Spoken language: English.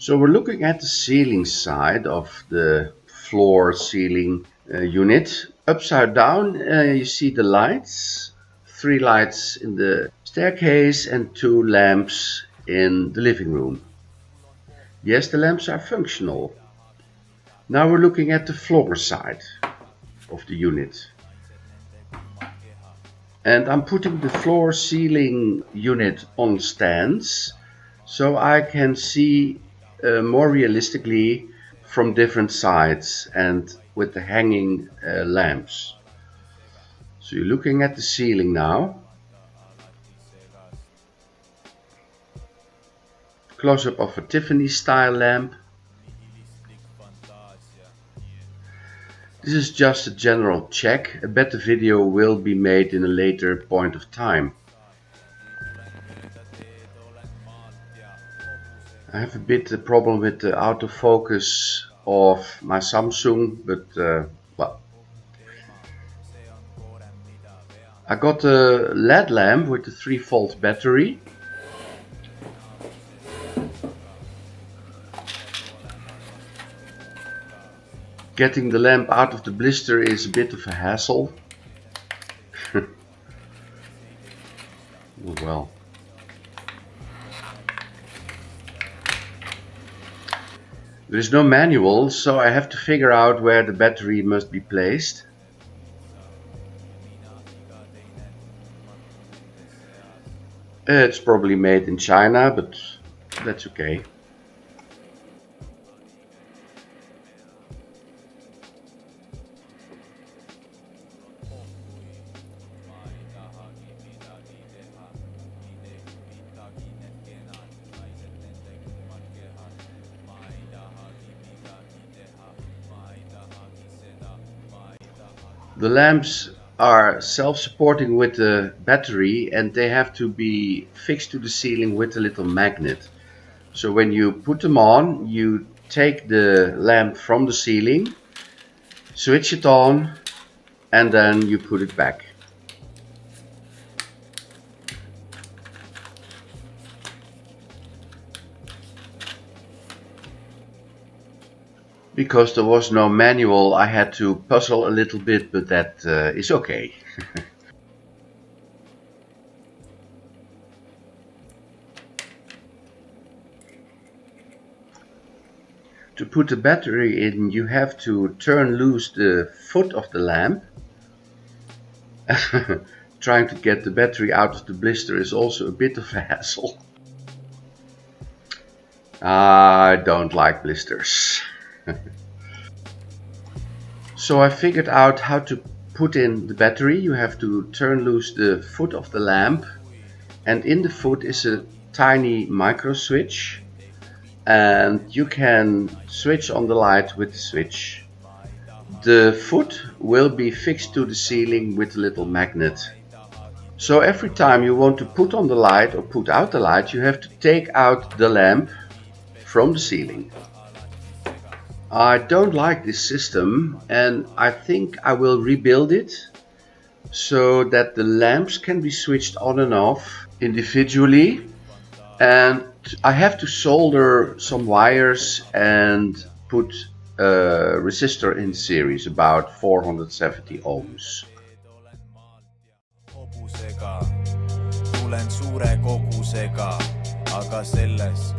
So we're looking at the ceiling side of the floor ceiling unit. Upside down you see the lights, 3 lights in the staircase and 2 lamps in the living room. Yes, the lamps are functional. Now we're looking at the floor side of the unit. And I'm putting the floor ceiling unit on stands so I can see more realistically from different sides and with the hanging lamps. So you're looking at the ceiling now. Close-up of a Tiffany style lamp. This is just a general check. A better video will be made in a later point of time. I have a bit of problem with the autofocus of my Samsung, but well. I got a LED lamp with a 3-volt battery. Getting the lamp out of the blister is a bit of a hassle. Well. There is no manual, so I have to figure out where the battery must be placed. It's probably made in China, but that's okay. The lamps are self-supporting with the battery and they have to be fixed to the ceiling with a little magnet. So when you put them on, you take the lamp from the ceiling, switch it on, and then you put it back. Because there was no manual, I had to puzzle a little bit, but that is okay. To put the battery in, you have to turn loose the foot of the lamp. Trying to get the battery out of the blister is also a bit of a hassle. I don't like blisters. So I figured out how to put in the battery. You have to turn loose the foot of the lamp, and in the foot is a tiny micro switch, and you can switch on the light with the switch. The foot will be fixed to the ceiling with a little magnet. So every time you want to put on the light or put out the light, you have to take out the lamp from the ceiling. I don't like this system, and I think I will rebuild it so that the lamps can be switched on and off individually, and I have to solder some wires and put a resistor in series, about 470 ohms. Tulen suure kogusega, aga selles